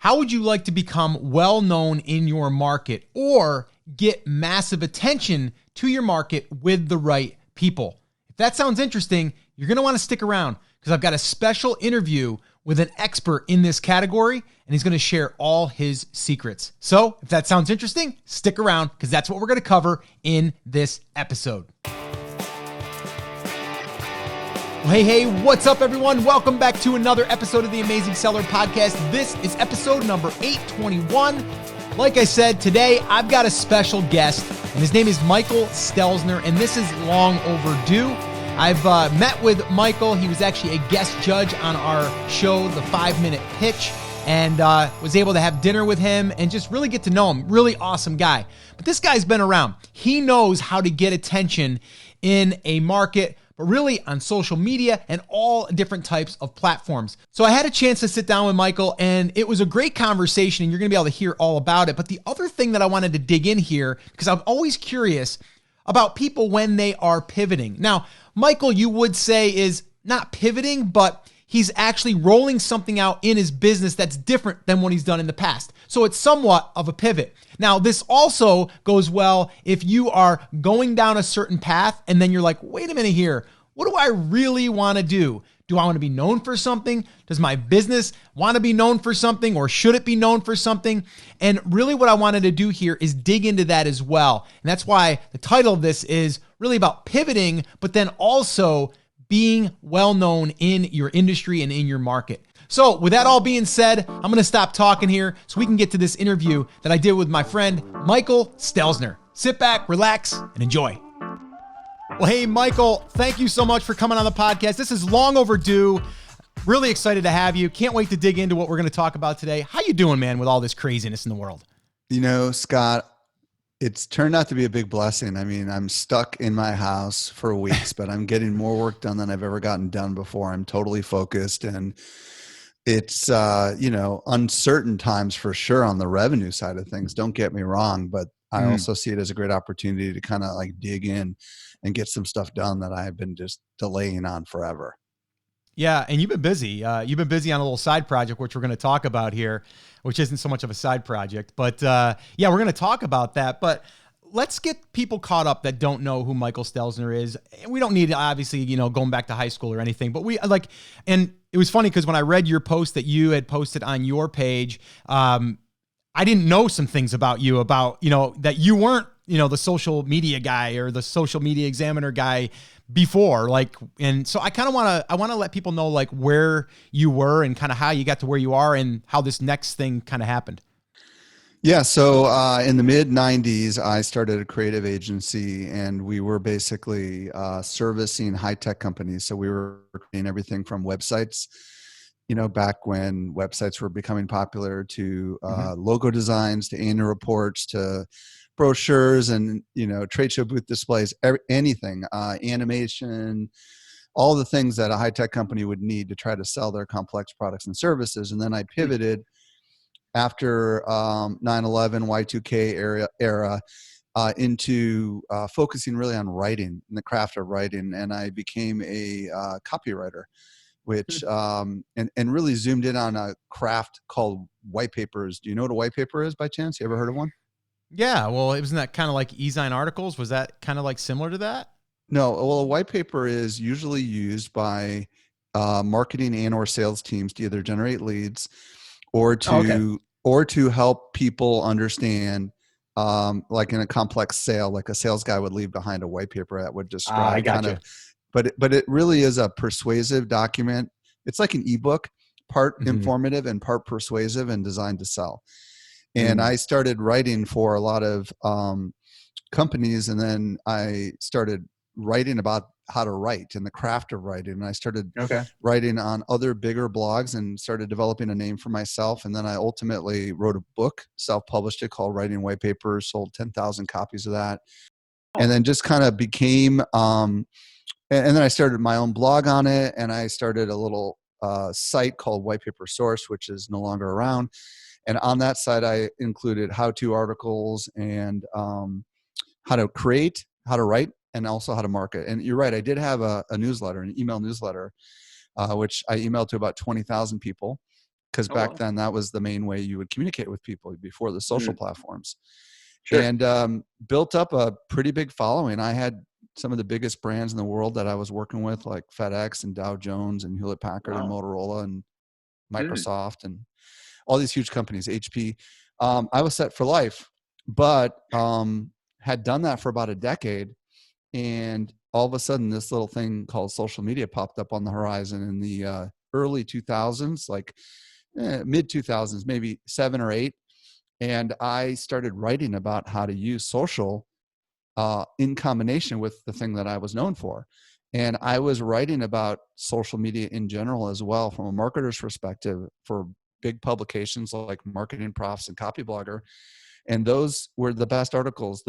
How would you like to become well known in your market or get massive attention to your market with the right people? If that sounds interesting, you're going to want to stick around because I've got a special interview with an expert in this category, and he's going to share all his secrets. So if that sounds interesting, stick around because that's what we're going to cover in this episode. Hey, what's up, everyone? Welcome back to another episode of the Amazing Seller Podcast. This is episode number 821. Like I said, today I've got a special guest, and his name is Michael Stelzner, and this is long overdue. I've met with Michael. He was actually a guest judge on our show, The 5-Minute Pitch, and was able to have dinner with him and just really get to know him. Really awesome guy. But this guy's been around. He knows how to get attention in a market, but really on social media and all different types of platforms. So I had a chance to sit down with Michael, and it was a great conversation, and you're going to be able to hear all about it. But the other thing that I wanted to dig in here, because I'm always curious about people when they are pivoting. Now, Michael, you would say, is not pivoting, but he's actually rolling something out in his business that's different than what he's done in the past. So it's somewhat of a pivot. Now, this also goes well if you are going down a certain path and then you're like, wait a minute here, what do I really want to do? Do I want to be known for something? Does my business want to be known for something, or should it be known for something? And really what I wanted to do here is dig into that as well. And that's why the title of this is really about pivoting, but then also being well known in your industry and in your market. So with that all being said, I'm going to stop talking here so we can get to this interview that I did with my friend, Michael Stelzner. Sit back, relax, and enjoy. Well, hey, Michael, thank you so much for coming on the podcast. This is long overdue. Really excited to have you. Can't wait to dig into what we're going to talk about today. How you doing, man, with all this craziness in the world? You know, Scott, it's turned out to be a big blessing. I mean, I'm stuck in my house for weeks, but I'm getting more work done than I've ever gotten done before. I'm totally focused, and it's, uncertain times for sure on the revenue side of things. Don't get me wrong, but I also see it as a great opportunity to kind of like dig in and get some stuff done that I've been just delaying on forever. Yeah, and you've been busy. You've been busy on a little side project, which we're going to talk about here, which isn't so much of a side project. But yeah, we're going to talk about that. But let's get people caught up that don't know who Michael Stelzner is. We don't need, obviously, going back to high school or anything. But and it was funny because when I read your post that you had posted on your page, I didn't know some things about you, that you weren't, the social media guy or the social media examiner guy before. And so I kind of want to let people know where you were and kind of how you got to where you are and how this next thing kind of happened. Yeah. So in the mid 90s, I started a creative agency, and we were basically servicing high-tech companies. So we were creating everything from websites, back when websites were becoming popular, to logo designs, to annual reports, to brochures and, trade show booth displays, anything, animation, all the things that a high-tech company would need to try to sell their complex products and services. And then I pivoted after 9/11, Y2K era into focusing really on writing and the craft of writing. And I became a copywriter, which and really zoomed in on a craft called white papers. Do you know what a white paper is by chance? You ever heard of one? Yeah, well, wasn't that kind of like e-sign articles? Was that kind of like similar to that? No, well, a white paper is usually used by marketing and or sales teams to either generate leads or to help people understand, like in a complex sale, like a sales guy would leave behind a white paper that would describe but it really is a persuasive document. It's like an ebook, part informative and part persuasive and designed to sell. And I started writing for a lot of companies, and then I started writing about how to write and the craft of writing. And I started writing on other bigger blogs and started developing a name for myself. And then I ultimately wrote a book, self-published it, called Writing White Papers, sold 10,000 copies of that. And then just kind of became, and then I started my own blog on it, and I started a little site called White Paper Source, which is no longer around. And on that site, I included how-to articles and how to create, how to write, and also how to market. And you're right, I did have a newsletter, an email newsletter, which I emailed to about 20,000 people. because Oh, back wow. then that was the main way you would communicate with people before the social platforms. Sure. And built up a pretty big following. I had some of the biggest brands in the world that I was working with, like FedEx and Dow Jones and Hewlett Packard and Motorola and Microsoft and all these huge companies, HP. I was set for life, but had done that for about a decade. And all of a sudden, this little thing called social media popped up on the horizon in the early 2000s, like mid 2000s, maybe 7 or 8. And I started writing about how to use social in combination with the thing that I was known for. And I was writing about social media in general as well, from a marketer's perspective, for big publications like Marketing Profs and Copyblogger. And those were the best articles.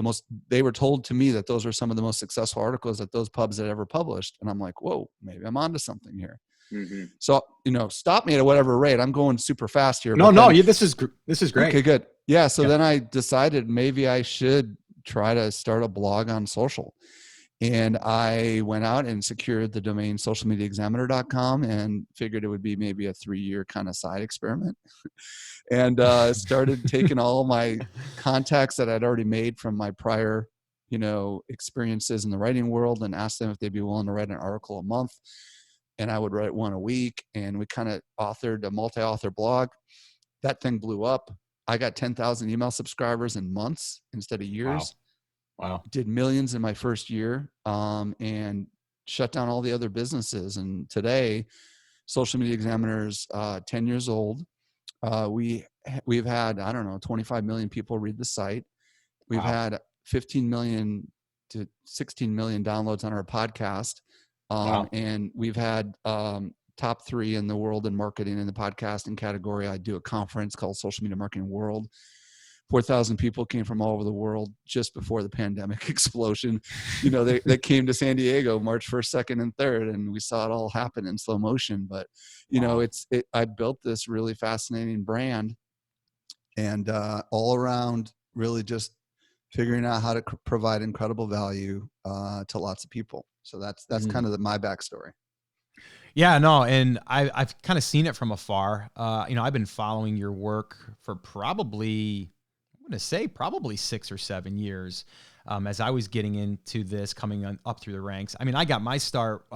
They were told to me that those were some of the most successful articles that those pubs had ever published. And I'm like, whoa, maybe I'm onto something here. Mm-hmm. So, stop me at whatever rate. I'm going super fast here. This is great. Okay, good. Yeah. So then I decided maybe I should try to start a blog on social. And I went out and secured the domain socialmediaexaminer.com and figured it would be maybe a 3-year kind of side experiment. And started taking all my contacts that I'd already made from my prior, experiences in the writing world and asked them if they'd be willing to write an article a month. And I would write one a week. And we kind of authored a multi-author blog. That thing blew up. I got 10,000 email subscribers in months instead of years. Wow. Did millions in my first year, and shut down all the other businesses. And today, Social Media Examiner's 10 years old. We've had, 25 million people read the site. We've had 15 million to 16 million downloads on our podcast. And we've had top 3 in the world in marketing in the podcasting category. I do a conference called Social Media Marketing World. 4,000 people came from all over the world just before the pandemic explosion. They came to San Diego March 1st, 2nd, and 3rd, and we saw it all happen in slow motion. But, I built this really fascinating brand, and all around really just figuring out how to provide incredible value to lots of people. So that's kind of my backstory. Yeah, no, and I've kind of seen it from afar. I've been following your work for probably 6 or 7 years, as I was getting into this, coming up through the ranks. I mean, I got my start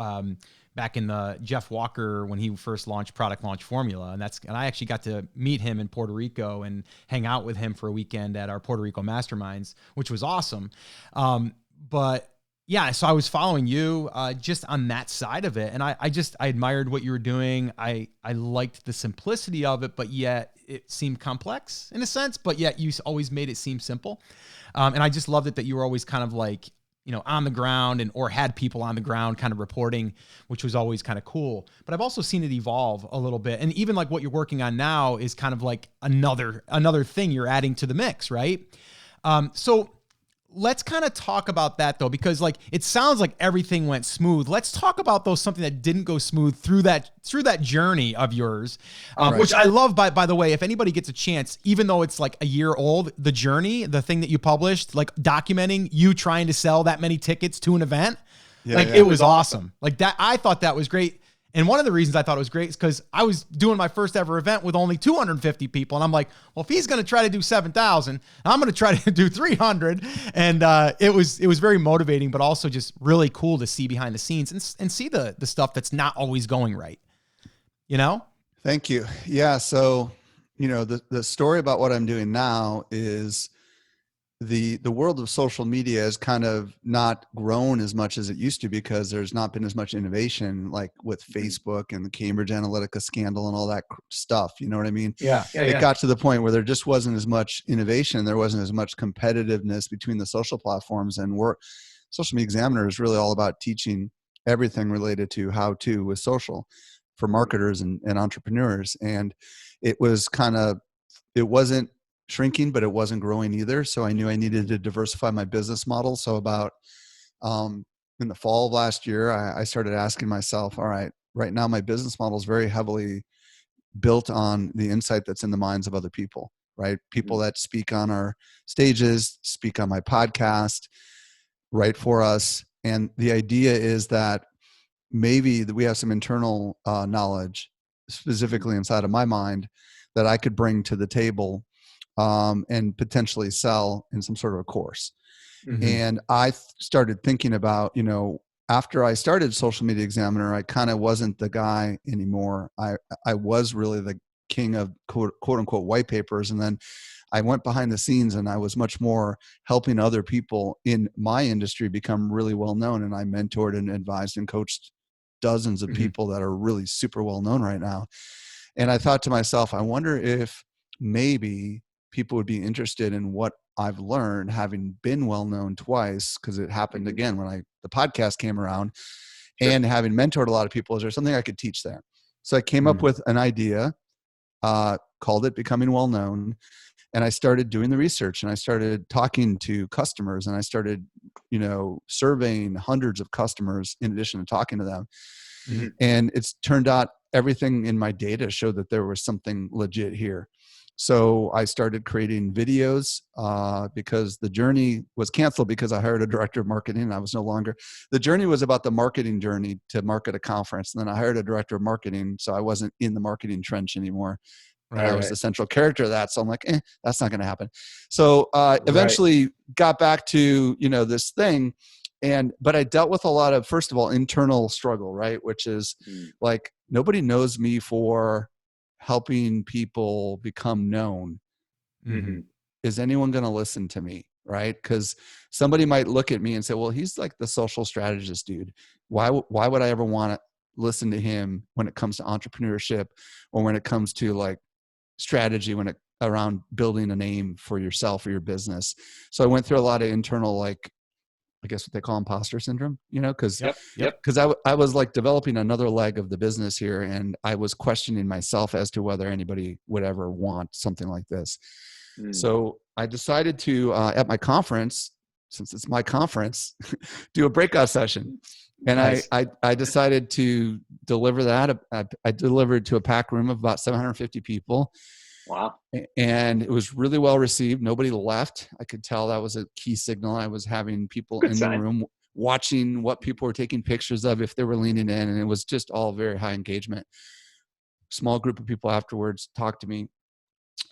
back in the Jeff Walker when he first launched Product Launch Formula, and I actually got to meet him in Puerto Rico and hang out with him for a weekend at our Puerto Rico masterminds, which was awesome. But yeah, so I was following you just on that side of it. And I admired what you were doing. I liked the simplicity of it, but yet it seemed complex in a sense, but yet you always made it seem simple. And I just loved it that you were always kind of like, on the ground or had people on the ground kind of reporting, which was always kind of cool. But I've also seen it evolve a little bit. And even like what you're working on now is kind of like another thing you're adding to the mix, right? So let's kind of talk about that though, because like it sounds like everything went smooth. Let's talk about something that didn't go smooth through that journey of yours, right. Which I love. By the way, if anybody gets a chance, even though it's like a year old, the journey, the thing that you published, like documenting you trying to sell that many tickets to an event, it was awesome. Like that, I thought that was great. And one of the reasons I thought it was great is because I was doing my first ever event with only 250 people. And I'm like, well, if he's going to try to do 7,000, I'm going to try to do 300. And it was very motivating, but also just really cool to see behind the scenes and see the stuff that's not always going right. Thank you. Yeah. So, the story about what I'm doing now is the world of social media has kind of not grown as much as it used to because there's not been as much innovation, like with Facebook and the Cambridge Analytica scandal and all that stuff. You know what I mean? Yeah. It got to the point where there just wasn't as much innovation. There wasn't as much competitiveness between the social platforms, and Social Media Examiner is really all about teaching everything related to how to with social for marketers and entrepreneurs. And it wasn't shrinking, but it wasn't growing either. So I knew I needed to diversify my business model. So about in the fall of last year, I started asking myself, all right now my business model is very heavily built on the insight that's in the minds of other people, right? People that speak on our stages, speak on my podcast, write for us. And the idea is that maybe we have some internal knowledge specifically inside of my mind that I could bring to the table and potentially sell in some sort of a course. Mm-hmm. And I started thinking about, after I started Social Media Examiner, I kind of wasn't the guy anymore. I was really the king of quote unquote white papers. And then I went behind the scenes and I was much more helping other people in my industry become really well known. And I mentored and advised and coached dozens of people that are really super well known right now. And I thought to myself, I wonder if maybe people would be interested in what I've learned, having been well known twice, because it happened again when the podcast came around. Sure. And having mentored a lot of people. Is there something I could teach there? So I came up with an idea, called it Becoming Well Known. And I started doing the research, and I started talking to customers, and I started, surveying hundreds of customers in addition to talking to them. Mm-hmm. And it's turned out everything in my data showed that there was something legit here. So I started creating videos because the journey was canceled because I hired a director of marketing and I was no longer. The journey was about the marketing journey to market a conference. And then I hired a director of marketing. So I wasn't in the marketing trench anymore. And I was the central character of that. So I'm like, that's not going to happen. So eventually got back to, this thing. But I dealt with a lot of, first of all, internal struggle, right? Which is like, nobody knows me for helping people become known. Mm-hmm. Is anyone going to listen to me? Right? Because somebody might look at me and say, well, he's like the social strategist dude. Why would I ever want to listen to him when it comes to entrepreneurship or when it comes to like strategy, around building a name for yourself or your business? So I went through a lot of internal, like, I guess what they call imposter syndrome, because I was like developing another leg of the business here, and I was questioning myself as to whether anybody would ever want something like this. So I decided to, at my conference, since it's my conference, do a breakout session. And nice. I decided to deliver that. I delivered to a packed room of about 750 people. Wow. And it was really well received. Nobody left. I could tell that was a key signal. I was having people in the room watching what people were taking pictures of, if they were leaning in, and it was just all very high engagement. Small group of people afterwards talked to me.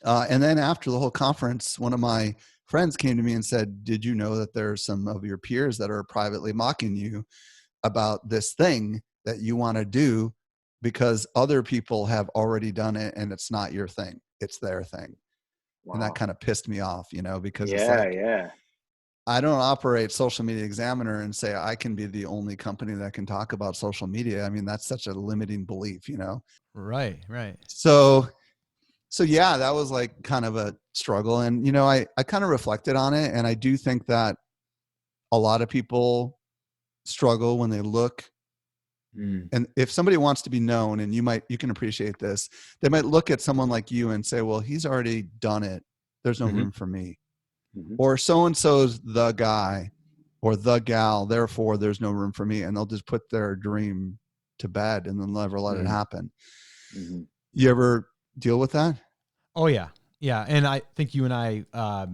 And then after the whole conference, one of my friends came to me and said, did you know that there are some of your peers that are privately mocking you about this thing that you want to do because other people have already done it and it's not your thing, it's their thing. Wow. And that kind of pissed me off, because it's like, I don't operate Social Media Examiner and say I can be the only company that can talk about social media. I mean, that's such a limiting belief, Right. So yeah, that was like kind of a struggle. And, I kind of reflected on it. And I do think that a lot of people struggle when they look. And if somebody wants to be known, and you can appreciate this, they might look at someone like you and say, well, he's already done it. There's no room for me. Or so-and-so's the guy or the gal, therefore there's no room for me. And they'll just put their dream to bed and then never let it happen. You ever deal with that? Oh yeah. Yeah. And I think you and I,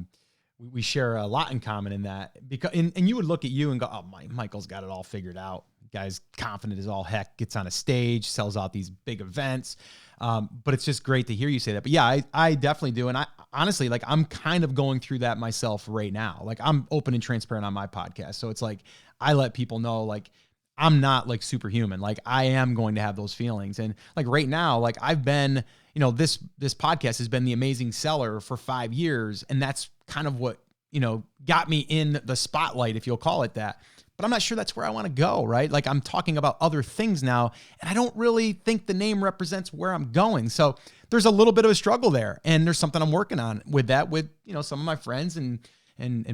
we share a lot in common in that, because, and you would look at you and go, oh, Michael's got it all figured out. Guy's confident as all heck, gets on a stage, sells out these big events. But it's just great to hear you say that. But yeah, I definitely do. And I honestly, like, I'm kind of going through that myself right now. Like, I'm open and transparent on my podcast. So it's like, I let people know, like, I'm not like superhuman. Like, I am going to have those feelings. And like right now, like I've been, this podcast has been the amazing seller for 5 years. And that's kind of what, got me in the spotlight, if you'll call it that. But I'm not sure that's where I want to go, right? Like, I'm talking about other things now, and I don't really think the name represents where I'm going. So there's a little bit of a struggle there, and there's something I'm working on with that, with, some of my friends and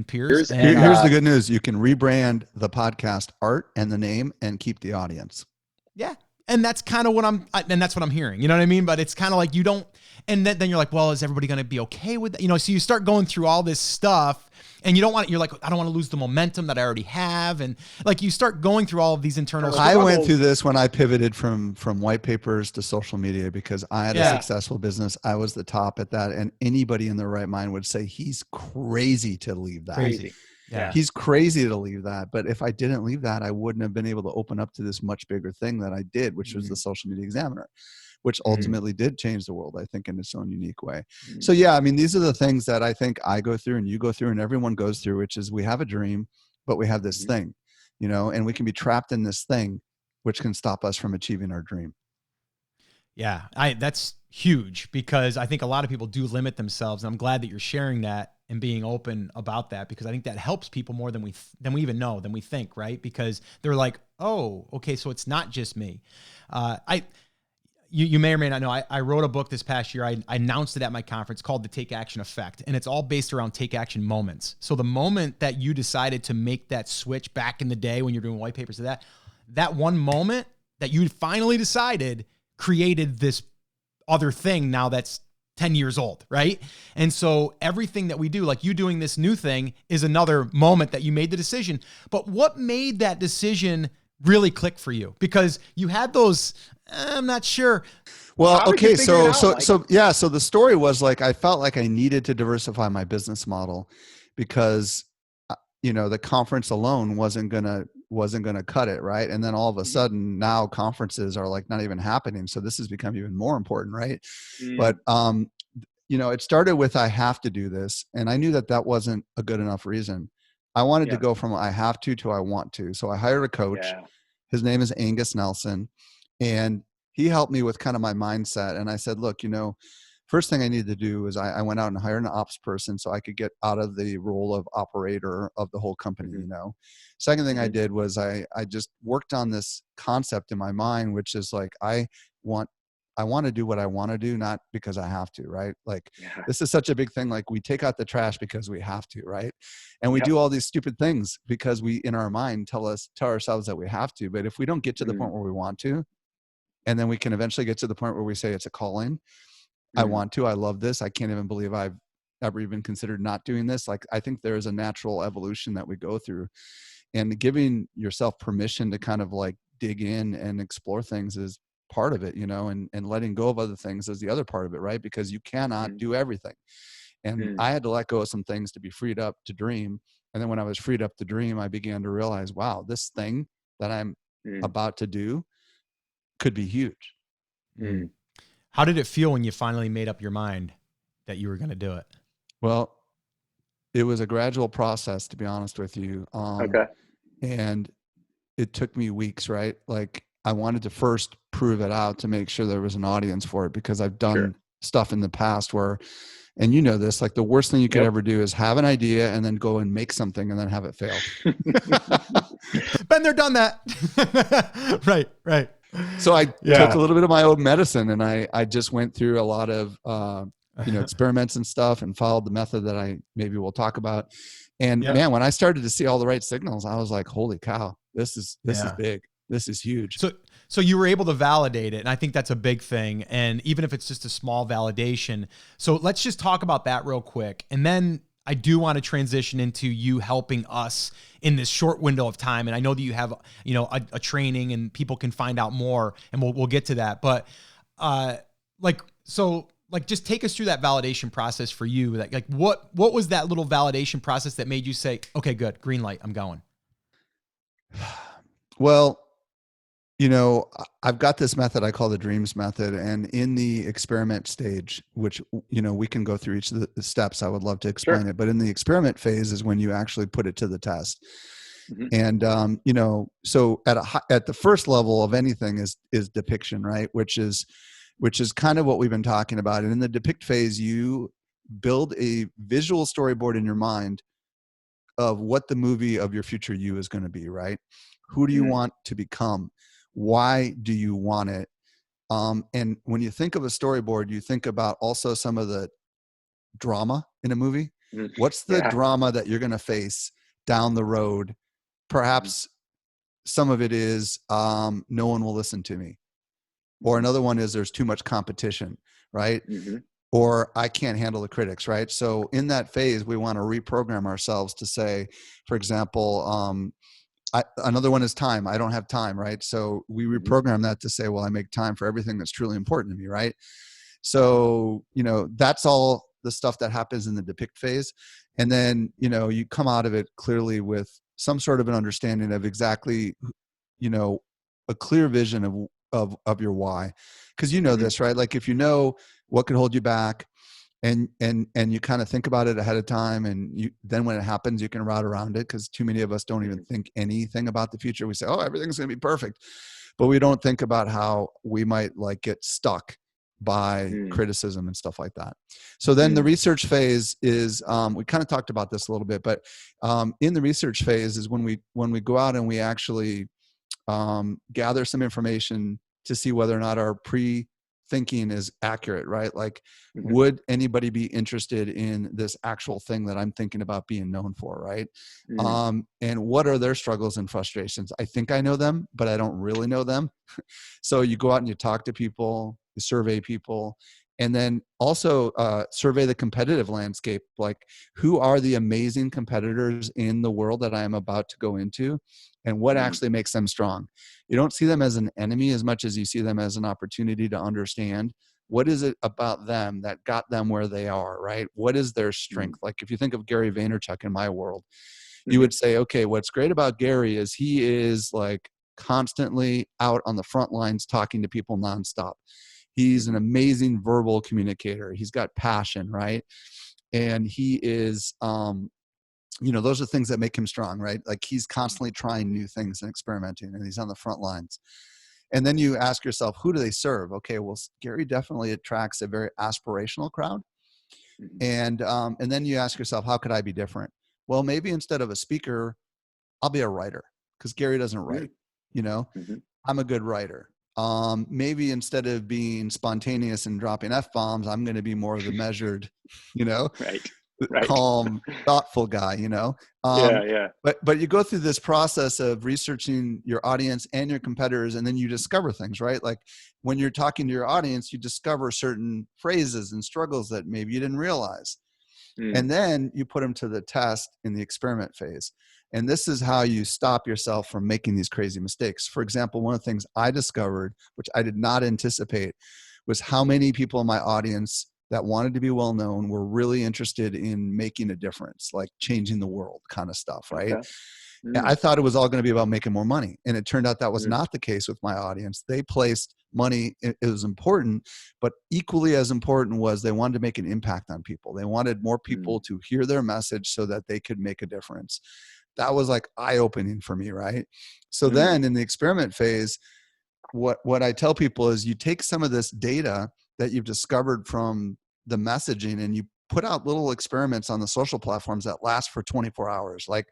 peers. Here's the good news. You can rebrand the podcast art and the name and keep the audience. Yeah. And that's kind of what I'm hearing, you know what I mean? But it's kind of like, you don't, and then you're like, well, is everybody going to be okay with that? So you start going through all this stuff, and you're like, I don't want to lose the momentum that I already have. And like, you start going through all of these internal struggles. I went through this when I pivoted from white papers to social media, because I had a successful business. I was the top at that. And anybody in their right mind would say, he's crazy to leave that. Crazy. Yeah. He's crazy to leave that. But if I didn't leave that, I wouldn't have been able to open up to this much bigger thing that I did, which was the Social Media Examiner. which ultimately did change the world, I think, in its own unique way. Mm. So yeah, I mean, these are the things that I think I go through and you go through and everyone goes through, which is we have a dream, but we have this thing, you know, and we can be trapped in this thing, which can stop us from achieving our dream. Yeah, that's huge, because I think a lot of people do limit themselves. And I'm glad that you're sharing that and being open about that, because I think that helps people more than we even know, than we think, right? Because they're like, oh, okay, so it's not just me. You may or may not know, I wrote a book this past year. I announced it at my conference called The Take Action Effect, and it's all based around take action moments. So the moment that you decided to make that switch back in the day when you're doing white papers, to that one moment that you finally decided created this other thing now that's 10 years old, right? And so everything that we do, like you doing this new thing, is another moment that you made the decision. But what made that decision really click for you? Because you had those, I'm not sure. Well, okay. So the story was like, I felt like I needed to diversify my business model because, you know, the conference alone wasn't going to cut it. Right. And then all of a sudden now conferences are like not even happening. So this has become even more important. Right. But, you know, it started with, I have to do this. And I knew that wasn't a good enough reason. I wanted to go from I have to I want to. So I hired a coach. Yeah. His name is Angus Nelson. And he helped me with kind of my mindset. And I said, look, you know, first thing I needed to do is I went out and hired an ops person so I could get out of the role of operator of the whole company, you know. Second thing I did was I just worked on this concept in my mind, which is like, I want to do what I want to do, not because I have to, right? Like this is such a big thing. Like we take out the trash because we have to, right? And we do all these stupid things because we, in our mind, tell ourselves that we have to. But if we don't get to the point where we want to, and then we can eventually get to the point where we say it's a calling. I want to, I love this. I can't even believe I've ever even considered not doing this. Like, I think there is a natural evolution that we go through, and giving yourself permission to kind of like dig in and explore things is part of it, you know, and letting go of other things is the other part of it, right? Because you cannot do everything. And I had to let go of some things to be freed up to dream. And then when I was freed up to dream, I began to realize, wow, this thing that I'm about to do could be huge. How did it feel when you finally made up your mind that you were going to do it? Well, it was a gradual process, to be honest with you. And it took me weeks, right? Like I wanted to first prove it out to make sure there was an audience for it, because I've done stuff in the past where, and you know this, like the worst thing you could ever do is have an idea and then go and make something and then have it fail. Been there, done that. Right. So I took a little bit of my own medicine, and I just went through a lot of, experiments and stuff, and followed the method that maybe we'll talk about. And man, when I started to see all the right signals, I was like, holy cow, this is big. This is huge. So you were able to validate it. And I think that's a big thing. And even if it's just a small validation. So let's just talk about that real quick. And then I do want to transition into you helping us in this short window of time. And I know that you have, you know, a training and people can find out more, and we'll get to that. But just take us through that validation process for you. Like what was that little validation process that made you say, okay, good, green light, I'm going? Well, you know, I've got this method I call the dreams method. And in the experiment stage, which, you know, we can go through each of the steps, I would love to explain it. But in the experiment phase is when you actually put it to the test. And, you know, so at the first level of anything is depiction, right? Which is kind of what we've been talking about. And in the depict phase, you build a visual storyboard in your mind of what the movie of your future you is going to be, right? Who do you want to become? Why do you want it? And when you think of a storyboard, you think about also some of the drama in a movie. What's the drama that you're going to face down the road? Perhaps some of it is no one will listen to me. Or another one is there's too much competition, right? Or I can't handle the critics, right? So in that phase, we want to reprogram ourselves to say, for example, another one is time. I don't have time, right? So we reprogram that to say, well, I make time for everything that's truly important to me, right? So, you know, that's all the stuff that happens in the depict phase. And then, you know, you come out of it clearly with some sort of an understanding of exactly, you know, a clear vision of your why. Cause you know this, right? Like if you know what could hold you back and you kind of think about it ahead of time, and then when it happens, you can route around it. Cause too many of us don't even think anything about the future. We say, oh, everything's going to be perfect, but we don't think about how we might like get stuck by criticism and stuff like that. So then the research phase is, we kind of talked about this a little bit, but in the research phase is when we go out and we actually gather some information to see whether or not our pre-thinking is accurate, right? Like, would anybody be interested in this actual thing that I'm thinking about being known for, right? And what are their struggles and frustrations? I think I know them, but I don't really know them. So you go out and you talk to people, you survey people, and then also survey the competitive landscape. Like, who are the amazing competitors in the world that I am about to go into, and what actually makes them strong? You don't see them as an enemy as much as you see them as an opportunity to understand what is it about them that got them where they are, right? What is their strength? Like if you think of Gary Vaynerchuk in my world, you would say, okay, what's great about Gary is he is like constantly out on the front lines talking to people nonstop. He's an amazing verbal communicator. He's got passion, right? And he is, those are things that make him strong, right? Like he's constantly trying new things and experimenting, and he's on the front lines. And then you ask yourself, who do they serve? Okay, well, Gary definitely attracts a very aspirational crowd. And then you ask yourself, how could I be different? Well, maybe instead of a speaker, I'll be a writer, because Gary doesn't write, I'm a good writer. Maybe instead of being spontaneous and dropping F-bombs, I'm going to be more of the measured, right. Calm, thoughtful guy, But you go through this process of researching your audience and your competitors, and then you discover things, right? Like when you're talking to your audience, you discover certain phrases and struggles that maybe you didn't realize. And then you put them to the test in the experiment phase. And this is how you stop yourself from making these crazy mistakes. For example, one of the things I discovered, which I did not anticipate, was how many people in my audience that wanted to be well known were really interested in making a difference, like changing the world kind of stuff, right? Okay. I thought it was all going to be about making more money. And it turned out that was not the case with my audience. They placed money. It was important, but equally as important was they wanted to make an impact on people. They wanted more people to hear their message so that they could make a difference. That was like eye-opening for me, right? So then in the experiment phase, what I tell people is you take some of this data that you've discovered from the messaging, and you put out little experiments on the social platforms that last for 24 hours, like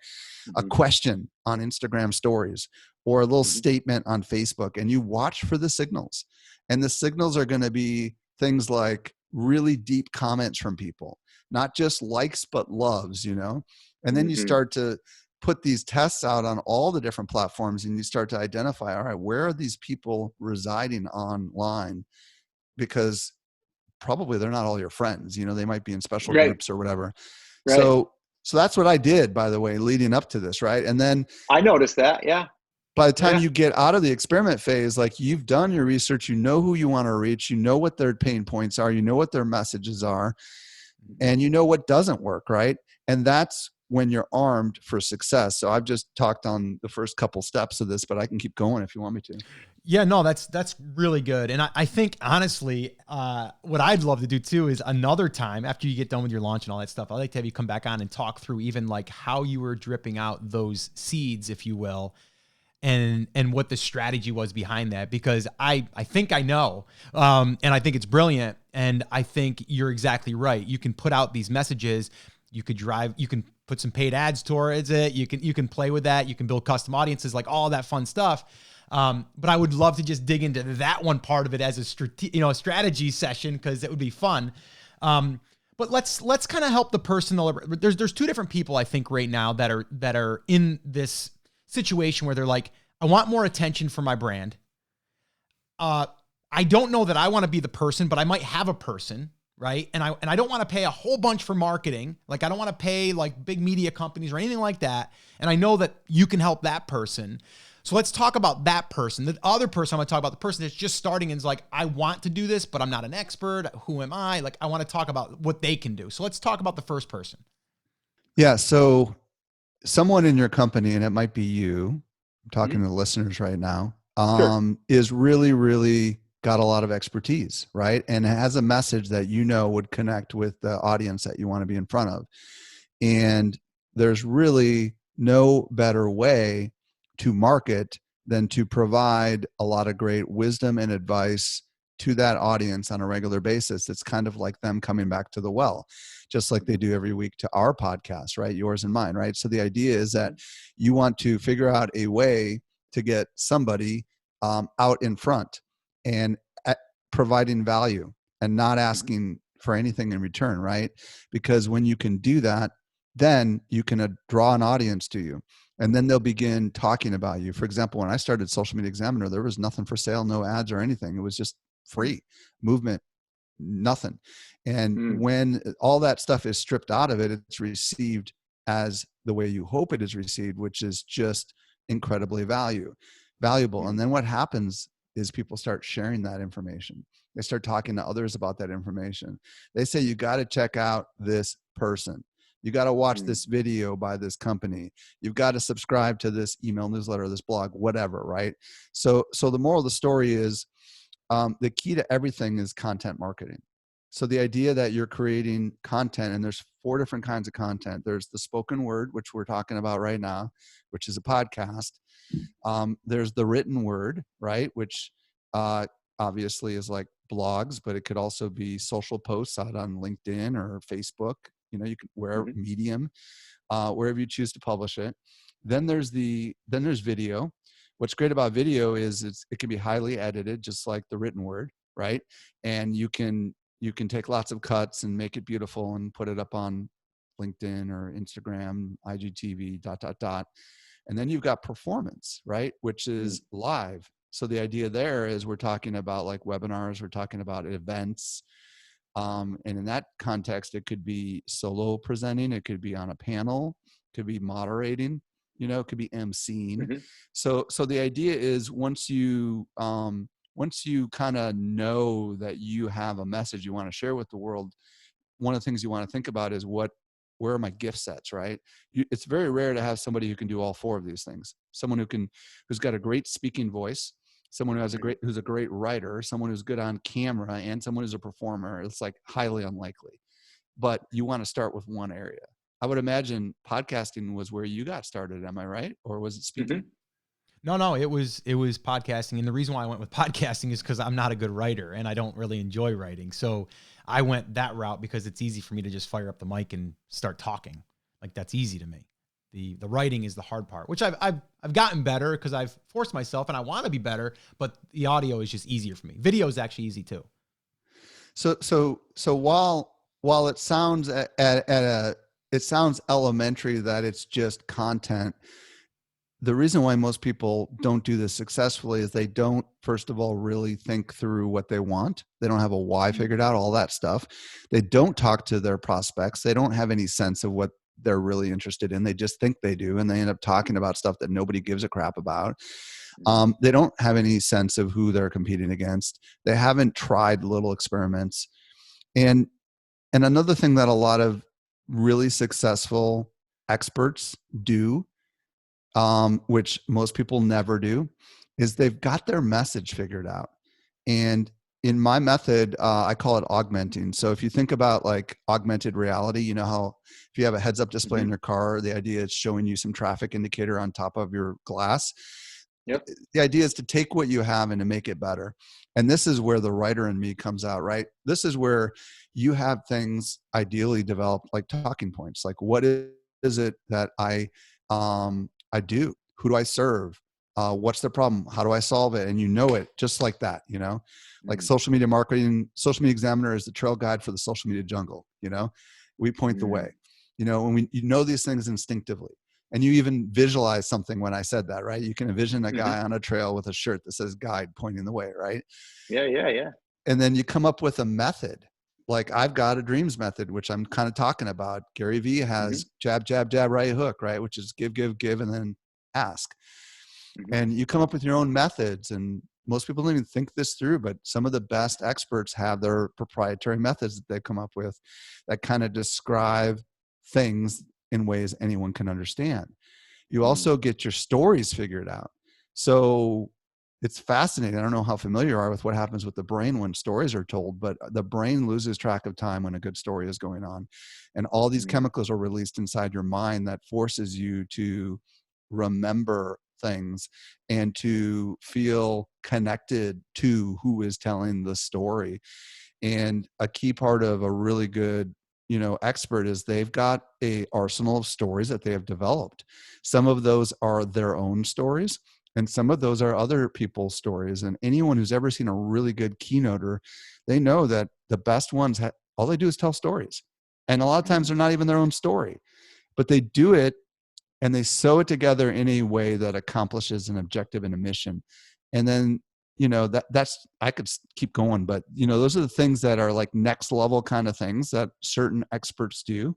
a question on Instagram stories or a little statement on Facebook, and you watch for the signals. And the signals are going to be things like really deep comments from people, not just likes, but loves, And then you start to put these tests out on all the different platforms, and you start to identify, all right, where are these people residing online? Because probably they're not all your friends, they might be in special groups or whatever. Right. So that's what I did, by the way, leading up to this. Right. And then I noticed that. Yeah. By the time you get out of the experiment phase, like you've done your research, who you want to reach, what their pain points are, what their messages are, and what doesn't work. Right. And that's when you're armed for success. So I've just talked on the first couple steps of this, but I can keep going if you want me to. Yeah, no, that's really good. And I think honestly, what I'd love to do too is another time after you get done with your launch and all that stuff, I'd like to have you come back on and talk through even like how you were dripping out those seeds, if you will, and what the strategy was behind that, because I think I know, and I think it's brilliant. And I think you're exactly right. You can put out these messages, you can put some paid ads towards it. You can play with that. You can build custom audiences, like all that fun stuff. But I would love to just dig into that one part of it as a strategy session, because it would be fun. But let's kind of help the person. There's two different people I think right now that are in this situation where they're like, I want more attention for my brand. I don't know that I want to be the person, but I might have a person. Right. And I don't want to pay a whole bunch for marketing. Like I don't want to pay like big media companies or anything like that. And I know that you can help that person. So let's talk about that person. The other person, I'm going to talk about the person that's just starting and is like, I want to do this, but I'm not an expert. Who am I? Like, I want to talk about what they can do. So let's talk about the first person. Yeah. So someone in your company, and it might be you, I'm talking to the listeners right now. is really, really got a lot of expertise, right? And has a message that would connect with the audience that you want to be in front of. And there's really no better way to market than to provide a lot of great wisdom and advice to that audience on a regular basis. It's kind of like them coming back to the well, just like they do every week to our podcast, right? Yours and mine, right? So the idea is that you want to figure out a way to get somebody out in front and providing value and not asking for anything in return, right? Because when you can do that, then you can draw an audience to you, and then they'll begin talking about you. For example, when I started Social Media Examiner, there was nothing for sale, no ads or anything. It was just free movement, nothing. And when all that stuff is stripped out of it, it's received as the way you hope it is received, which is just incredibly valuable. And then what happens is people start sharing that information. They start talking to others about that information. They say, you got to check out this person. You got to watch this video by this company. You've got to subscribe to this email newsletter, this blog, whatever, right? So the moral of the story is the key to everything is content marketing. So the idea that you're creating content, and there's 4 different kinds of content. There's the spoken word, which we're talking about right now, which is a podcast. There's the written word, right? Which obviously is like blogs, but it could also be social posts out on LinkedIn or Facebook. You can Medium, wherever you choose to publish it. Then there's video. What's great about video is it can be highly edited, just like the written word, right? And you can take lots of cuts and make it beautiful and put it up on LinkedIn or Instagram, IGTV, ... And then you've got performance, right? Which is live. So the idea there is we're talking about like webinars, we're talking about events. And in that context, it could be solo presenting, it could be on a panel, it could be moderating, it could be emceeing. So the idea is once you kind of know that you have a message you want to share with the world, one of the things you want to think about is where are my gift sets, right? It's very rare to have somebody who can do all 4 of these things. Someone who's got a great speaking voice, someone who's a great writer, someone who's good on camera, and someone who's a performer. It's like highly unlikely, but you want to start with one area. I would imagine podcasting was where you got started. Am I right? Or was it speaking? No, it was podcasting. And the reason why I went with podcasting is because I'm not a good writer and I don't really enjoy writing. So I went that route because it's easy for me to just fire up the mic and start talking. Like that's easy to me. The writing is the hard part, which I've gotten better because I've forced myself and I want to be better, but the audio is just easier for me. Video is actually easy too. So while it sounds it sounds elementary that it's just content, the reason why most people don't do this successfully is they don't, first of all, really think through what they want. They don't have a why figured out, all that stuff. They don't talk to their prospects. They don't have any sense of what they're really interested in. They just think they do, and they end up talking about stuff that nobody gives a crap about. They don't have any sense of who they're competing against. They haven't tried little experiments. And another thing that a lot of really successful experts do, which most people never do, is they've got their message figured out. And in my method, I call it augmenting. So if you think about like augmented reality, how if you have a heads up display in your car, the idea is showing you some traffic indicator on top of your glass. Yep. The idea is to take what you have and to make it better. And this is where the writer in me comes out, right? This is where you have things ideally developed, like talking points. Like, what is it that I do? Who do I serve? What's the problem? How do I solve it? And it just like that, like social media marketing, Social Media Examiner is the trail guide for the social media jungle. We point the way, when these things instinctively. And you even visualize something when I said that, right? You can envision a guy on a trail with a shirt that says guide pointing the way, right? Yeah. And then you come up with a method. Like I've got a dreams method, which I'm kind of talking about. Gary Vee has jab, jab, jab, right hook, right? Which is give, and then ask. And you come up with your own methods. And most people don't even think this through, but some of the best experts have their proprietary methods that they come up with that kind of describe things in ways anyone can understand. You also get your stories figured out. So it's fascinating. I don't know how familiar you are with what happens with the brain when stories are told, but the brain loses track of time when a good story is going on. And all these chemicals are released inside your mind that forces you to remember things and to feel connected to who is telling the story. And a key part of a really good, expert is they've got a arsenal of stories that they have developed. Some of those are their own stories, and some of those are other people's stories. And anyone who's ever seen a really good keynoter, they know that the best ones, all they do is tell stories. And a lot of times they're not even their own story, but they do it and they sew it together in a way that accomplishes an objective and a mission. And then, that's, I could keep going, but those are the things that are like next level kind of things that certain experts do.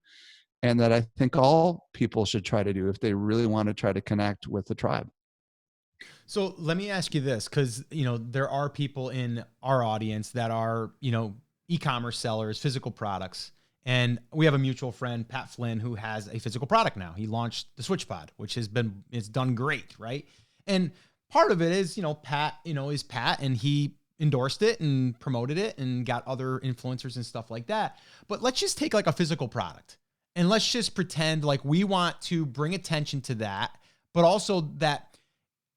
And that I think all people should try to do if they really want to try to connect with the tribe. So let me ask you this, because, there are people in our audience that are, e-commerce sellers, physical products. And we have a mutual friend, Pat Flynn, who has a physical product now. He launched the SwitchPod, which it's done great, right? And part of it is, Pat, is Pat, and he endorsed it and promoted it and got other influencers and stuff like that. But let's just take like a physical product and let's just pretend like we want to bring attention to that, but also that,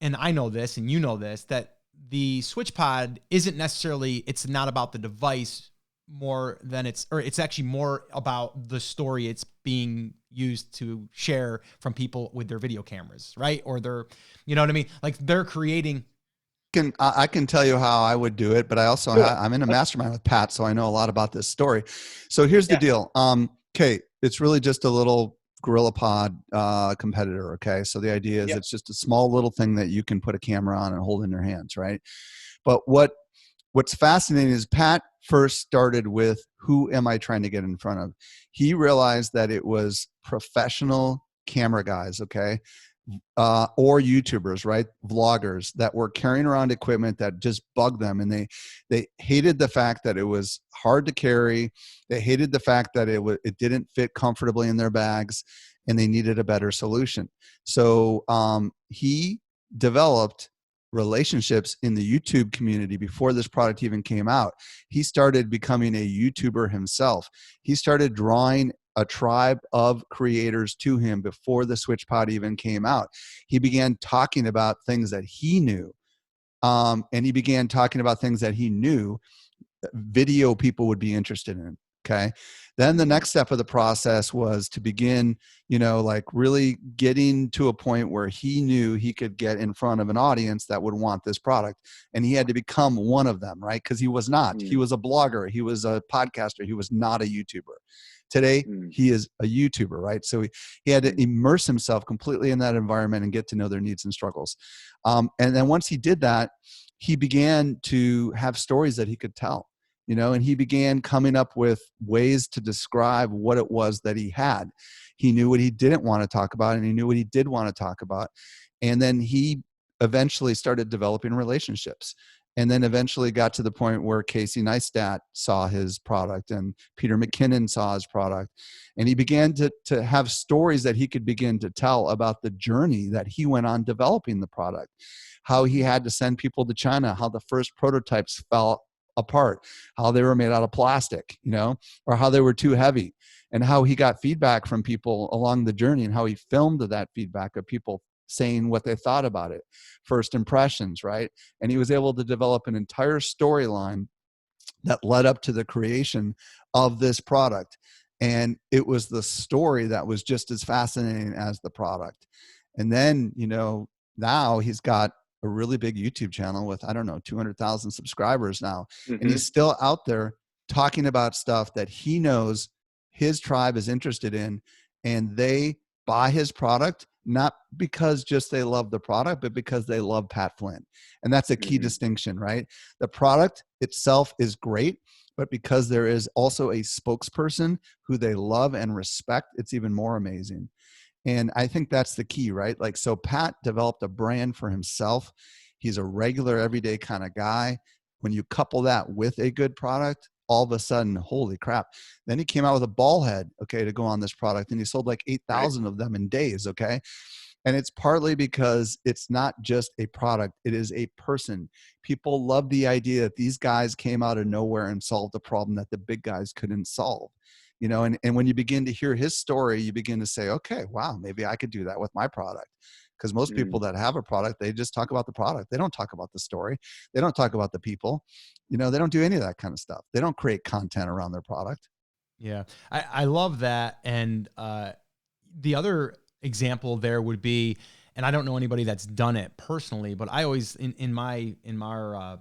and I know this and you know this, that the SwitchPod isn't necessarily, it's not about the device more than it's actually more about the story it's being used to share from people with their video cameras, right? Or they're, you know what I mean? Like they're creating. I can tell you how I would do it, but I also I'm in a mastermind with Pat, so I know a lot about this story. So here's the deal. Okay, it's really just a little GorillaPod competitor. Okay, so the idea is it's just a small little thing that you can put a camera on and hold in your hands, right? But what's fascinating is Pat first started with, who am I trying to get in front of? He realized that it was professional camera guys, okay, or YouTubers, right, vloggers that were carrying around equipment that just bugged them, and they hated the fact that it was hard to carry. They hated the fact that it didn't fit comfortably in their bags, and they needed a better solution. So he developed relationships in the YouTube community before this product even came out. He started becoming a YouTuber himself. He started drawing a tribe of creators to him before the SwitchPod even came out. He began talking about things that he knew. And he began talking about things that he knew video people would be interested in. Okay. Then the next step of the process was to begin, like really getting to a point where he knew he could get in front of an audience that would want this product. And he had to become one of them, right? Because he was not. He was a blogger. He was a podcaster. He was not a YouTuber. Today, he is a YouTuber, right? So he had to immerse himself completely in that environment and get to know their needs and struggles. And then once he did that, he began to have stories that he could tell. And he began coming up with ways to describe what it was that he had. He knew what he didn't want to talk about, and he knew what he did want to talk about. And then he eventually started developing relationships, and then eventually got to the point where Casey Neistat saw his product and Peter McKinnon saw his product. And he began to have stories that he could begin to tell about the journey that he went on developing the product, how he had to send people to China, how the first prototypes fell apart, how they were made out of plastic, or how they were too heavy, and how he got feedback from people along the journey, and how he filmed that feedback of people saying what they thought about it, first impressions, right? And he was able to develop an entire storyline that led up to the creation of this product. And it was the story that was just as fascinating as the product. And then, now he's got a really big YouTube channel with, 200,000 subscribers now. And he's still out there talking about stuff that he knows his tribe is interested in, and they buy his product, not because just they love the product, but because they love Pat Flynn. And that's a key distinction, right? The product itself is great, but because there is also a spokesperson who they love and respect, it's even more amazing. And I think that's the key, right? Like, so Pat developed a brand for himself. He's a regular, everyday kind of guy. When you couple that with a good product, all of a sudden, holy crap. Then he came out with a ball head, okay, to go on this product. And he sold like 8,000 of them in days, okay? And it's partly because it's not just a product, it is a person. People love the idea that these guys came out of nowhere and solved a problem that the big guys couldn't solve. And when you begin to hear his story, you begin to say, okay, wow, maybe I could do that with my product. Because most people that have a product, they just talk about the product. They don't talk about the story. They don't talk about the people. They don't do any of that kind of stuff. They don't create content around their product. Yeah, I love that. And the other example there would be, and I don't know anybody that's done it personally, but I always in our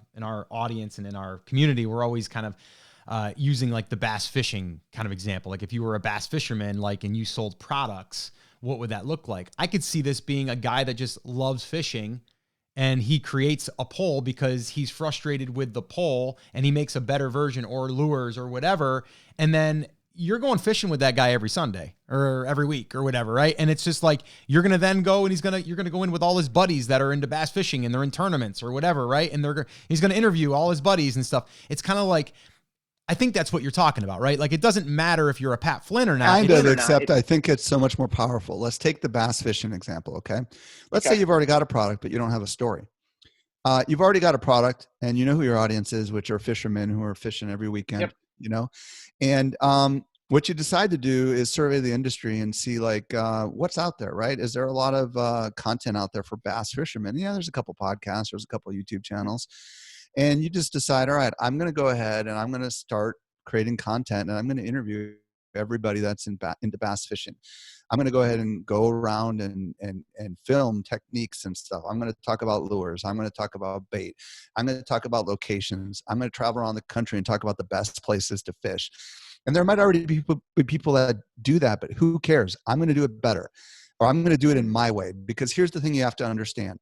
audience and in our community, we're always kind of using like the bass fishing kind of example. Like if you were a bass fisherman, and you sold products, what would that look like? I could see this being a guy that just loves fishing, and he creates a pole because he's frustrated with the pole, and he makes a better version or lures or whatever. And then you're going fishing with that guy every Sunday or every week or whatever, right? And it's just like, you're going to then go and you're going to go in with all his buddies that are into bass fishing and they're in tournaments or whatever, right? And he's going to interview all his buddies and stuff. It's kind of like, I think that's what you're talking about, right? Like, it doesn't matter if you're a Pat Flynn or not. Kind of, except I think it's so much more powerful. Let's take the bass fishing example, okay? Let's say you've already got a product, but you don't have a story. You've already got a product, and you know who your audience is, which are fishermen who are fishing every weekend, And what you decide to do is survey the industry and see what's out there, right? Is there a lot of content out there for bass fishermen? Yeah, there's a couple podcasts, there's a couple YouTube channels. And you just decide, all right, I'm going to go ahead and I'm going to start creating content, and I'm going to interview everybody that's into bass fishing. I'm going to go ahead and go around and film techniques and stuff. I'm going to talk about lures. I'm going to talk about bait. I'm going to talk about locations. I'm going to travel around the country and talk about the best places to fish. And there might already be people that do that, but who cares? I'm going to do it better, or I'm going to do it in my way. Because here's the thing you have to understand.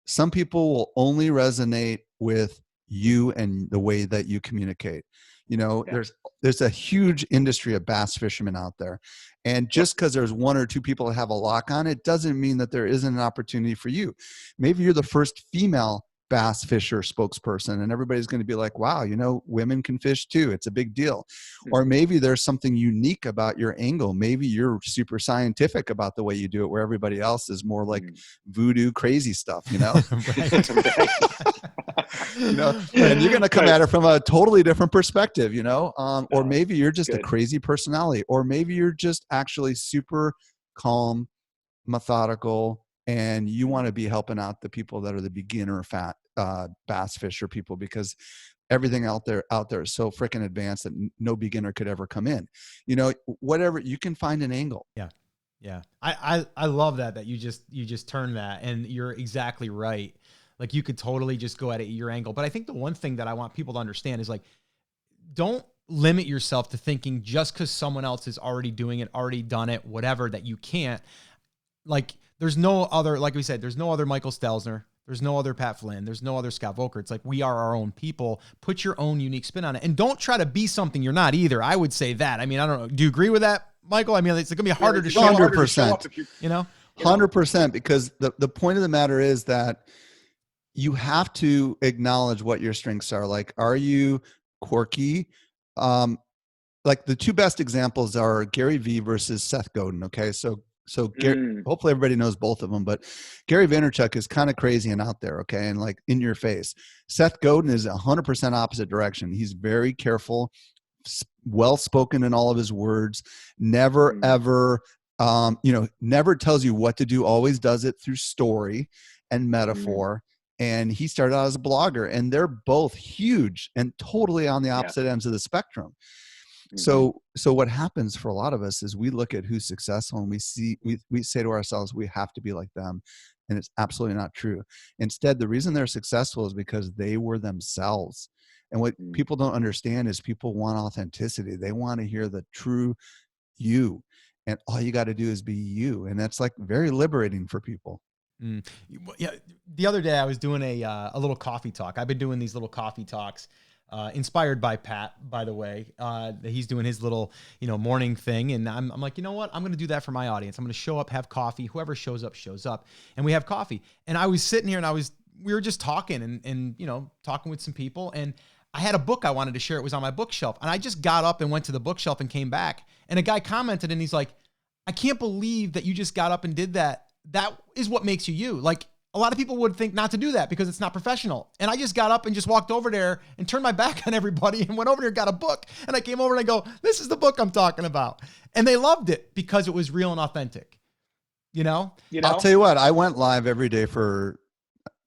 Some people will only resonate with you and the way that you communicate. There's a huge industry of bass fishermen out there. And just because there's one or two people that have a lock on it doesn't mean that there isn't an opportunity for you. Maybe you're the first female bass fisher spokesperson, and everybody's going to be like, wow, women can fish too. It's a big deal. Or maybe there's something unique about your angle. Maybe you're super scientific about the way you do it, where everybody else is more like voodoo crazy stuff, And you're going to come at it from a totally different perspective, or maybe you're just a crazy personality, or maybe you're just actually super calm, methodical, and you want to be helping out the people that are the beginner bass fisher people, because everything out there is so freaking advanced that no beginner could ever come in. Whatever, you can find an angle. Yeah. I love that you just turned that, and you're exactly right. Like, you could totally just go at it your angle. But I think the one thing that I want people to understand is, like, don't limit yourself to thinking just because someone else is already doing it, already done it, whatever, that you can't. Like, there's no other, like we said, there's no other Michael Stelzner. There's no other Pat Flynn. There's no other Scott Volker. It's like, we are our own people. Put your own unique spin on it. And don't try to be something you're not either. I would say that. I mean, I don't know. Do you agree with that, Michael? I mean, it's going to be harder to show 100%. Up. 100%, because the point of the matter is that you have to acknowledge what your strengths are. Like, are you quirky? Like, the two best examples are Gary Vee versus Seth Godin. Okay. So hopefully everybody knows both of them, but Gary Vaynerchuk is kind of crazy and out there. Okay. And like, in your face. Seth Godin is 100% opposite direction. He's very careful, well-spoken in all of his words, never, ever, never tells you what to do, always does it through story and metaphor. And he started out as a blogger, and they're both huge and totally on the opposite ends of the spectrum. So what happens for a lot of us is we look at who's successful, and we say to ourselves, we have to be like them. And it's absolutely not true. Instead, the reason they're successful is because they were themselves. And what people don't understand is people want authenticity. They want to hear the true you. And all you got to do is be you. And that's like very liberating for people. Yeah. The other day I was doing a little coffee talk. I've been doing these little coffee talks, inspired by Pat, by the way. He's doing his little, morning thing. And I'm like, you know what? I'm going to do that for my audience. I'm going to show up, have coffee. Whoever shows up, shows up. And we have coffee. And I was sitting here and we were just talking and talking with some people. And I had a book I wanted to share. It was on my bookshelf. And I just got up and went to the bookshelf and came back. And a guy commented, and he's like, I can't believe that you just got up and did that that is what makes you. Like, a lot of people would think not to do that because it's not professional. And I just got up and just walked over there and turned my back on everybody and went over there and got a book. And I came over and I go, this is the book I'm talking about. And they loved it because it was real and authentic. You know? I'll tell you what, I went live every day for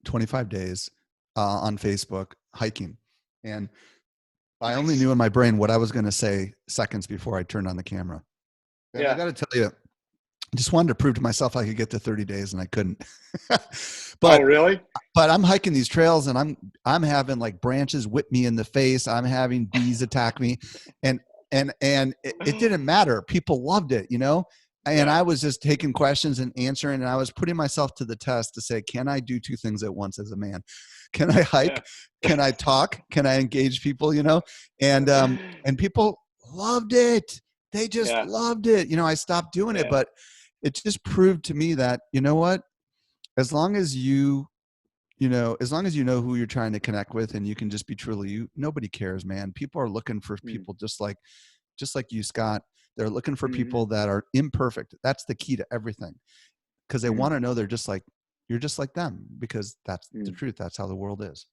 25 days on Facebook hiking. And I only knew in my brain what I was going to say seconds before I turned on the camera. And I got to tell you, I just wanted to prove to myself I could get to 30 days and I couldn't. But, oh, really? But I'm hiking these trails and I'm having like branches whip me in the face. I'm having bees attack me, and it didn't matter. People loved it, you know? And I was just taking questions and answering, and I was putting myself to the test to say, can I do two things at once as a man? Can I hike? Can I talk? Can I engage people, you know? And people loved it. They just loved it. You know, I stopped doing it, but it just proved to me that, you know what, as long as you know who you're trying to connect with and you can just be truly you, nobody cares, man. People are looking for people just like you, Scott. They're looking for people that are imperfect. That's the key to everything, because they want to know you're just like them, because that's the truth. That's how the world is.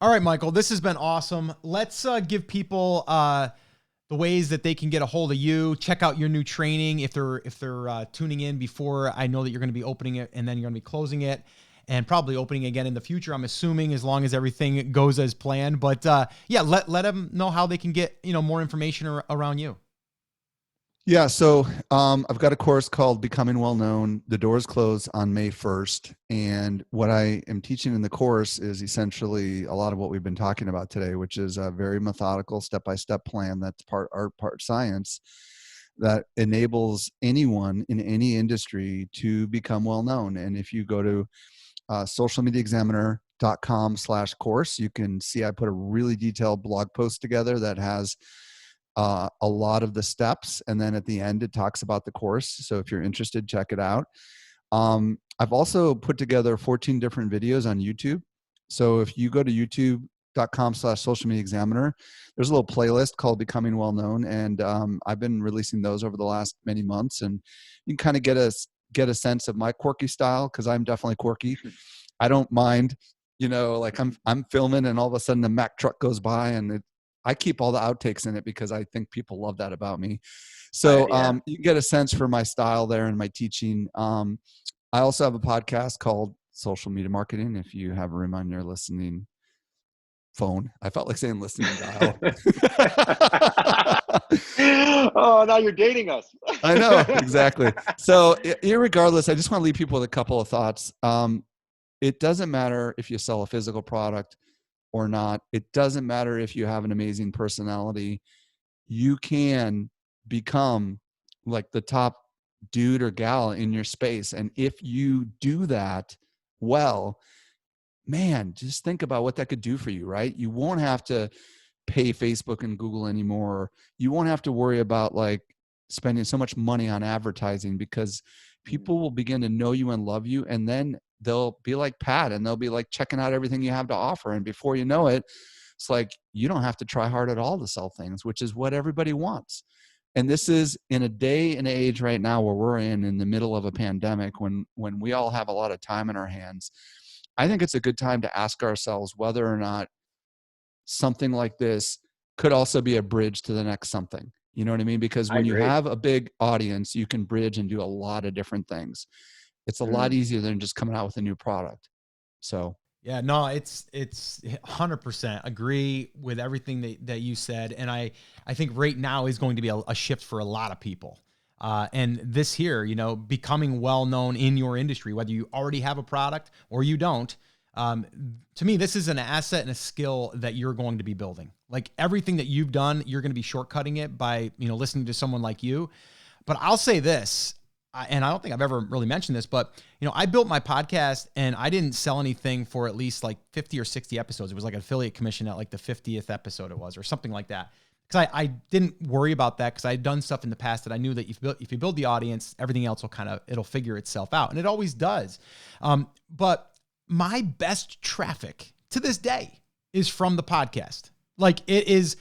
All right, Michael, this has been awesome. Let's give people the ways that they can get a hold of you, check out your new training if they're tuning in before. I know that you're going to be opening it and then you're going to be closing it and probably opening again in the future, I'm assuming, as long as everything goes as planned. But let them know how they can get, more information around you. Yeah. So I've got a course called Becoming Well Known. The doors close on May 1st. And what I am teaching in the course is essentially a lot of what we've been talking about today, which is a very methodical step-by-step plan that's part art, part science, that enables anyone in any industry to become well known. And if you go to socialmediaexaminer.com/course, you can see I put a really detailed blog post together that has a lot of the steps, and then at the end it talks about the course. So if you're interested, check it out. I've also put together 14 different videos on YouTube. So if you go to youtube.com/socialmediaexaminer, there's a little playlist called Becoming Well Known, and I've been releasing those over the last many months, and you can kind of get a sense of my quirky style, because I'm definitely quirky. I don't mind, like I'm filming and all of a sudden the Mack truck goes by, and I keep all the outtakes in it because I think people love that about me. So you can get a sense for my style there and my teaching. I also have a podcast called Social Media Marketing. If you have room on your listening phone, I felt like saying listening dial. Oh, now you're dating us. I know, exactly. So irregardless, I just want to leave people with a couple of thoughts. It doesn't matter if you sell a physical product or not. It doesn't matter if you have an amazing personality. You can become like the top dude or gal in your space. And if you do that well, man, just think about what that could do for you, right? You won't have to pay Facebook and Google anymore. You won't have to worry about like spending so much money on advertising, because people will begin to know you and love you. And then they'll be like Pat, and they'll be like checking out everything you have to offer. And before you know it, it's like, you don't have to try hard at all to sell things, which is what everybody wants. And this is in a day and age right now where we're in the middle of a pandemic, when we all have a lot of time in our hands. I think it's a good time to ask ourselves whether or not something like this could also be a bridge to the next something. You know what I mean? Because when you have a big audience, you can bridge and do a lot of different things. It's a lot easier than just coming out with a new product. So yeah, no, it's 100% agree with everything that you said. And I think right now is going to be a shift for a lot of people. And this here, becoming well-known in your industry, whether you already have a product or you don't, to me, this is an asset and a skill that you're going to be building. Like everything that you've done, you're going to be shortcutting it by, listening to someone like you. But I'll say this, and I don't think I've ever really mentioned this, but, I built my podcast and I didn't sell anything for at least like 50 or 60 episodes. It was like an affiliate commission at like the 50th episode it was, or something like that. Because I didn't worry about that, because I had done stuff in the past that I knew that if you build the audience, everything else will it'll figure itself out. And it always does. But my best traffic to this day is from the podcast. Like it is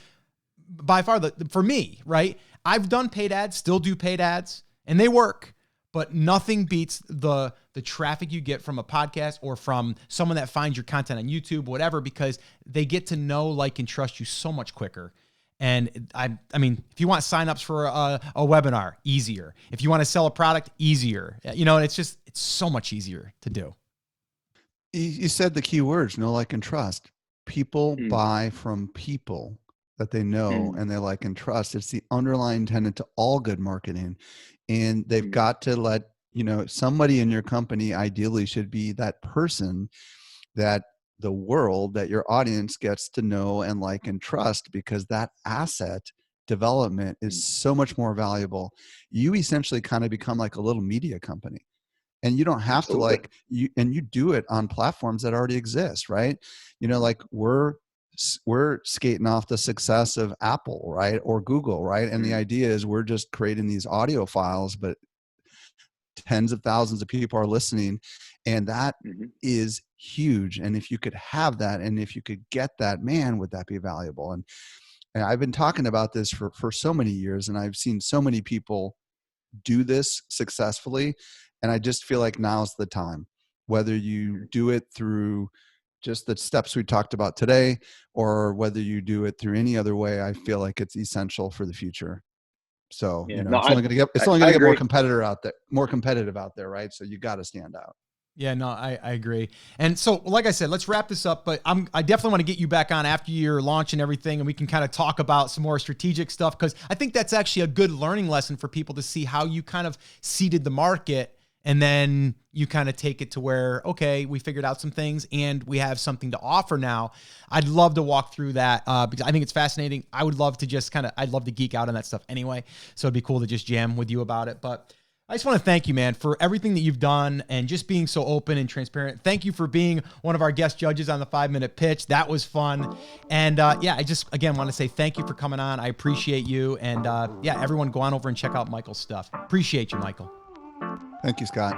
by far for me, right? I've done paid ads, still do paid ads, and they work. but nothing beats the traffic you get from a podcast or from someone that finds your content on YouTube, whatever, because they get to know, like, and trust you so much quicker. And I mean, if you want signups for a webinar, easier. If you want to sell a product, easier. You know, it's so much easier to do. You said the key words, know, like, and trust. People buy from people that they know and they like and trust. It's the underlying tenet to all good marketing. And they've got to let, somebody in your company ideally should be that person that the world, that your audience gets to know and like and trust, because that asset development is so much more valuable. You essentially kind of become like a little media company. And you don't have to you do it on platforms that already exist, right? Like we're skating off the success of Apple, right? Or Google, right? And the idea is we're just creating these audio files, but tens of thousands of people are listening, and that is huge. And if you could have that, and if you could get that, man, would that be valuable? And I've been talking about this for so many years, and I've seen so many people do this successfully. And I just feel like now's the time, whether you do it through just the steps we talked about today, or whether you do it through any other way. I feel like it's essential for the future. So, it's only going to get more competitive out there, right? So you got to stand out. Yeah, no, I agree. And so, like I said, let's wrap this up, but I definitely want to get you back on after your launch and everything, and we can kind of talk about some more strategic stuff, because I think that's actually a good learning lesson for people to see how you kind of seeded the market, and then you kind of take it to where, okay, we figured out some things and we have something to offer now. I'd love to walk through that because I think it's fascinating. I would love to just I'd love to geek out on that stuff anyway. So it'd be cool to just jam with you about it. But I just want to thank you, man, for everything that you've done and just being so open and transparent. Thank you for being one of our guest judges on the 5-minute pitch. That was fun. And I just, again, want to say thank you for coming on. I appreciate you. And everyone go on over and check out Michael's stuff. Appreciate you, Michael. Thank you, Scott.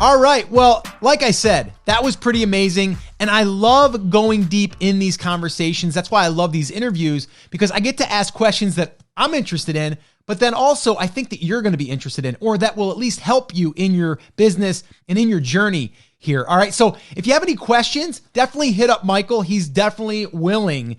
All right. Well, like I said, that was pretty amazing. And I love going deep in these conversations. That's why I love these interviews, because I get to ask questions that I'm interested in, but then also I think that you're going to be interested in, or that will at least help you in your business and in your journey here. All right. So if you have any questions, definitely hit up Michael. He's definitely willing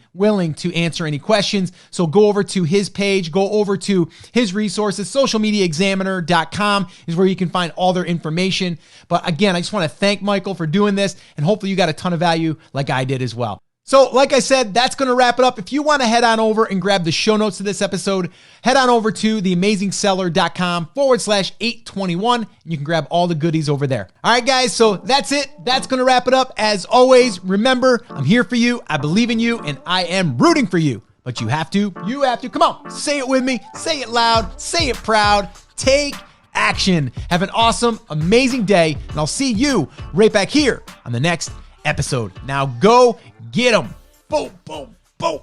to answer any questions. So go over to his page, go over to his resources. Socialmediaexaminer.com is where you can find all their information. But again, I just want to thank Michael for doing this, and hopefully you got a ton of value like I did as well. So like I said, that's going to wrap it up. If you want to head on over and grab the show notes of this episode, head on over to theamazingseller.com/821, and you can grab all the goodies over there. All right, guys. So that's it. That's going to wrap it up. As always, remember, I'm here for you. I believe in you, and I am rooting for you. But you have to, come on, say it with me, say it loud, say it proud, take action. Have an awesome, amazing day, and I'll see you right back here on the next episode. Now go get them. Boom, boom, boom.